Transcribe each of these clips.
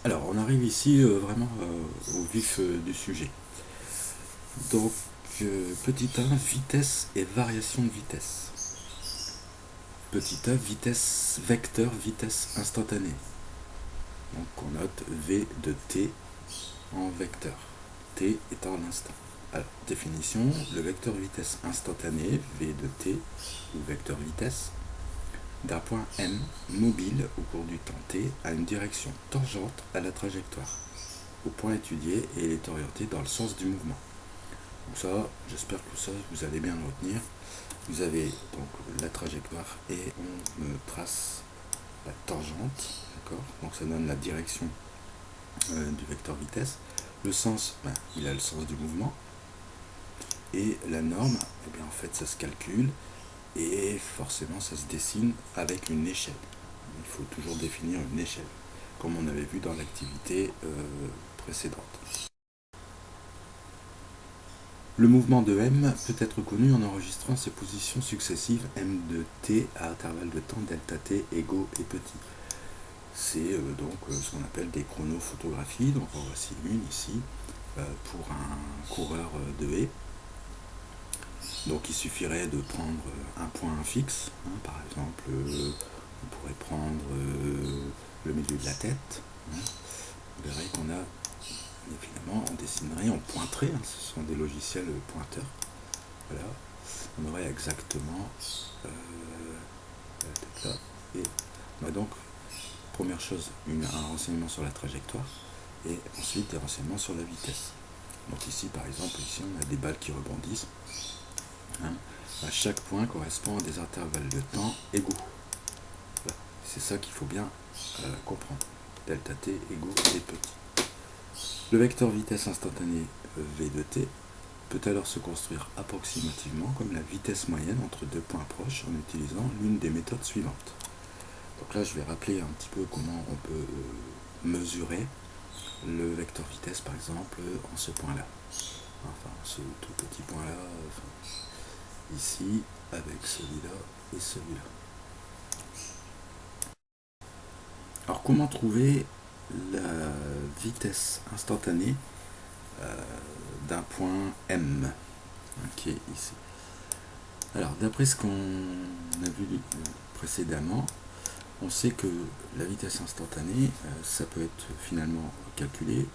Alors, on arrive ici vraiment au vif du sujet. Donc, petit a, vitesse et variation de vitesse. Petit a, vitesse vecteur, vitesse instantanée. Donc, on note V de t en vecteur. T étant l'instant. Alors, définition, le vecteur vitesse instantanée, V de t, ou vecteur vitesse, d'un point M mobile au cours du temps t a une direction tangente à la trajectoire au point étudié et il est orienté dans le sens du mouvement. Donc ça, j'espère que ça, vous allez bien le retenir. Vous avez donc la trajectoire et on me trace la tangente, d'accord. Donc ça donne la direction du vecteur vitesse. Le sens, il a le sens du mouvement. Et la norme, eh bien en fait ça se calcule et forcément ça se dessine avec une échelle. Il faut toujours définir une échelle, comme on avait vu dans l'activité précédente. Le mouvement de M peut être connu en enregistrant ses positions successives M de t à intervalles de temps delta t égaux et petits. C'est donc ce qu'on appelle des chronophotographies. Donc en voici une ici pour un coureur de haie. Donc il suffirait de prendre un point fixe, par exemple on pourrait prendre le milieu de la tête. Vous verrez qu'on a, finalement on dessinerait, on pointerait, ce sont des logiciels pointeurs. Voilà, on aurait exactement la tête là. Et on a donc, première chose, un renseignement sur la trajectoire et ensuite des renseignements sur la vitesse. Donc ici par exemple, ici on a des balles qui rebondissent. À chaque point correspond à des intervalles de temps égaux. Voilà. C'est ça qu'il faut bien comprendre. Delta t égaux et petit. Le vecteur vitesse instantanée v de t peut alors se construire approximativement comme la vitesse moyenne entre deux points proches en utilisant l'une des méthodes suivantes. Donc là, je vais rappeler un petit peu comment on peut mesurer le vecteur vitesse, par exemple, en ce point-là. Enfin, ce tout petit point-là, ici, avec celui-là et celui-là. Alors, comment trouver la vitesse instantanée d'un point M qui est ici? Alors, d'après ce qu'on a vu précédemment, on sait que la vitesse instantanée, ça peut être finalement calculé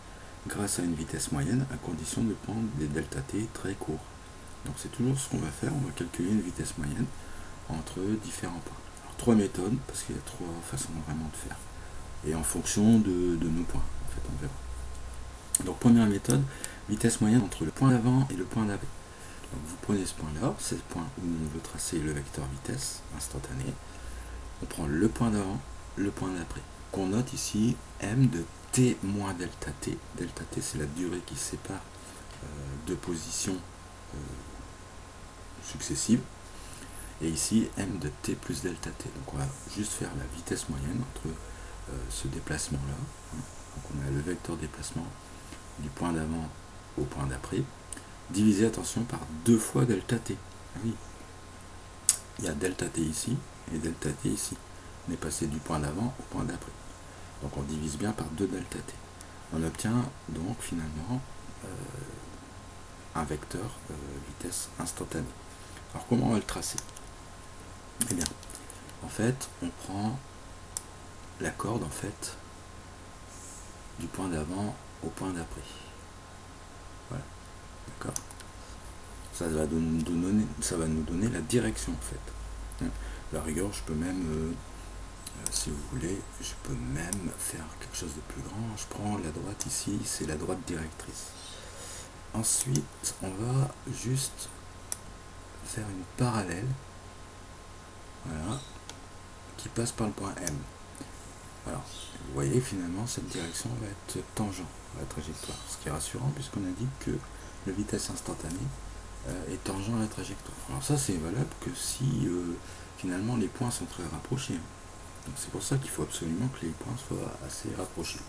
grâce à une vitesse moyenne à condition de prendre des delta t très courts. Donc c'est toujours ce qu'on va faire, on va calculer une vitesse moyenne entre différents points. Alors 3 méthodes, parce qu'il y a 3 façons vraiment de faire. Et en fonction de nos points, en fait, on verra. Donc première méthode, vitesse moyenne entre le point d'avant et le point d'après. Donc vous prenez ce point-là, c'est le point où on veut tracer le vecteur vitesse instantané. On prend le point d'avant, le point d'après, qu'on note ici m de t moins delta t. Delta t, c'est la durée qui sépare deux positions successives. Et ici, m de t plus delta t. Donc on va juste faire la vitesse moyenne entre ce déplacement-là. Donc on a le vecteur déplacement du point d'avant au point d'après, divisé, attention, par 2 fois delta t. Ah oui, il y a delta t ici et delta t ici. On est passé du point d'avant au point d'après. Donc on divise bien par 2 delta t. On obtient donc finalement un vecteur vitesse instantanée. Alors comment on va le tracer? Eh bien, en fait, on prend la corde en fait du point d'avant au point d'après. Voilà, d'accord. Ça va nous donner la direction en fait. La rigueur, je peux même, si vous voulez, je peux même faire quelque chose de plus grand. Je prends la droite ici, c'est la droite directrice. Ensuite, on va juste faire une parallèle, voilà, qui passe par le point M. Alors, vous voyez, finalement, cette direction va être tangent à la trajectoire, ce qui est rassurant puisqu'on a dit que la vitesse instantanée est tangent à la trajectoire. Alors ça, c'est valable que si finalement les points sont très rapprochés. Donc c'est pour ça qu'il faut absolument que les points soient assez rapprochés.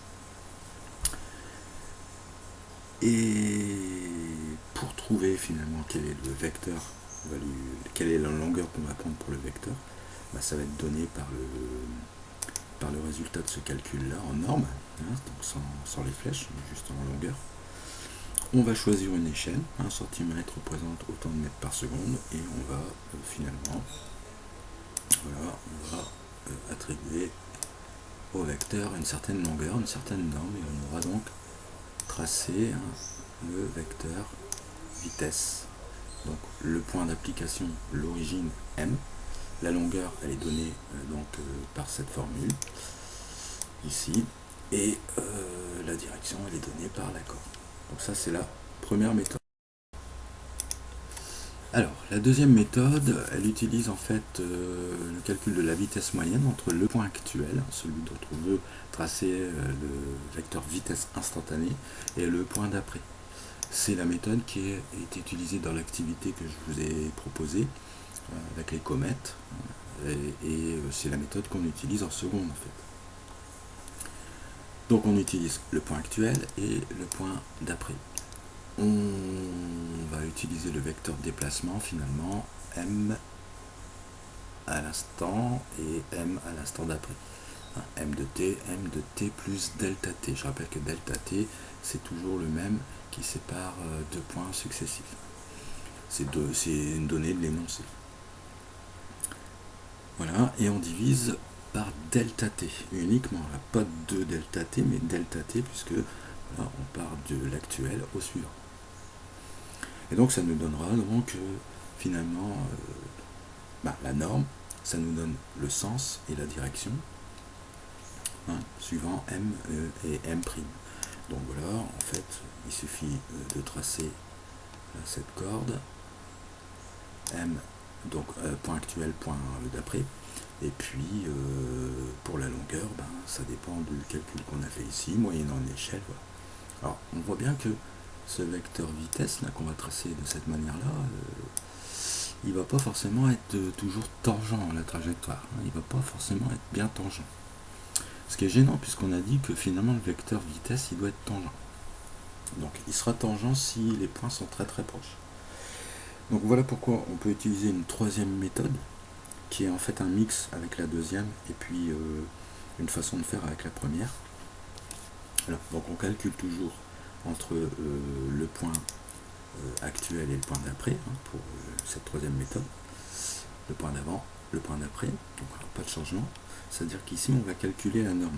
Et pour trouver finalement quel est le vecteur, quelle est la longueur qu'on va prendre pour le vecteur, ça va être donné par par le résultat de ce calcul-là en norme, hein, donc sans les flèches, mais juste en longueur. On va choisir une échelle, 1 cm représente autant de mètres par seconde, et on va finalement on va attribuer au vecteur une certaine longueur, une certaine norme, et on aura donc tracé le vecteur vitesse. Donc le point d'application, l'origine M, la longueur elle est donnée par cette formule ici, et la direction elle est donnée par l'accord. Donc ça c'est la première méthode. Alors la deuxième méthode, elle utilise en fait le calcul de la vitesse moyenne entre le point actuel, celui dont on veut tracer le vecteur vitesse instantanée, et le point d'après. C'est la méthode qui a été utilisée dans l'activité que je vous ai proposée avec les comètes, et c'est la méthode qu'on utilise en seconde en fait. Donc on utilise le point actuel et le point d'après. On va utiliser le vecteur de déplacement finalement, m à l'instant et m à l'instant d'après. M de t plus delta t. Je rappelle que delta t, c'est toujours le même qui sépare deux points successifs. C'est une donnée de l'énoncé. Voilà, et on divise par delta t uniquement, là, pas de delta t, mais delta t, puisque voilà, on part de l'actuel au suivant. Et donc ça nous donnera donc finalement la norme, ça nous donne le sens et la direction, suivant m et m'. Donc voilà, en fait, il suffit de tracer cette corde, m, donc point actuel, point d'après, et puis pour la longueur, ça dépend du calcul qu'on a fait ici, moyennant une échelle. Voilà. Alors on voit bien que ce vecteur vitesse là qu'on va tracer de cette manière-là, il va pas forcément être toujours tangent à la trajectoire, il va pas forcément être bien tangent. Ce qui est gênant puisqu'on a dit que finalement le vecteur vitesse il doit être tangent. Donc il sera tangent si les points sont très très proches. Donc voilà pourquoi on peut utiliser une troisième méthode qui est en fait un mix avec la deuxième et puis une façon de faire avec la première. Alors, donc on calcule toujours entre le point actuel et le point d'après pour cette troisième méthode, le point d'avant, le point d'après, donc pas de changement. C'est-à-dire qu'ici on va calculer la norme.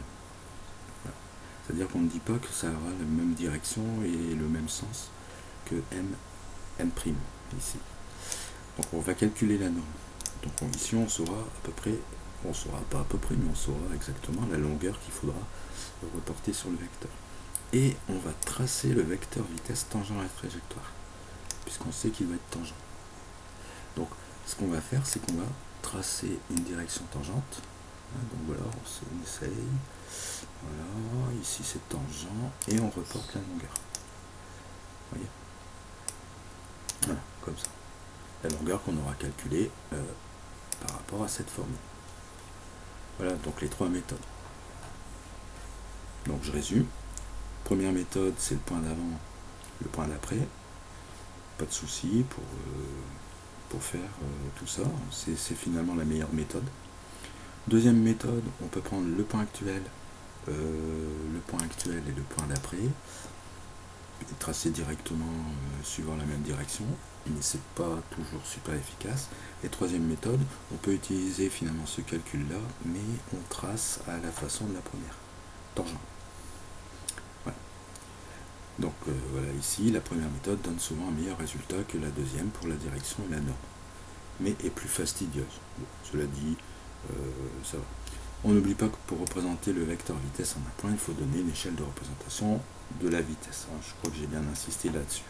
Voilà. C'est-à-dire qu'on ne dit pas que ça aura la même direction et le même sens que m' ici. Donc on va calculer la norme. Donc ici on saura à peu près, on saura pas à peu près, mais on saura exactement la longueur qu'il faudra reporter sur le vecteur. Et on va tracer le vecteur vitesse tangent à la trajectoire, puisqu'on sait qu'il va être tangent. Donc ce qu'on va faire, c'est qu'on va tracer une direction tangente. Donc voilà, on essaye. Voilà, ici c'est tangent, et on reporte la longueur. Vous voyez ? Voilà, comme ça. La longueur qu'on aura calculée par rapport à cette formule. Voilà donc les trois méthodes. Donc je résume. Première méthode, c'est le point d'avant, le point d'après. Pas de souci pour faire tout ça. C'est finalement la meilleure méthode. Deuxième méthode, on peut prendre le point actuel et le point d'après, et tracer directement suivant la même direction, mais c'est pas toujours super efficace. Et troisième méthode, on peut utiliser finalement ce calcul là, mais on trace à la façon de la première, tangent. Voilà. Donc voilà, ici la première méthode donne souvent un meilleur résultat que la deuxième pour la direction et la norme, mais est plus fastidieuse. Bon, cela dit, ça va. On n'oublie pas que pour représenter le vecteur vitesse en un point, il faut donner une échelle de représentation de la vitesse. Je crois que j'ai bien insisté là-dessus.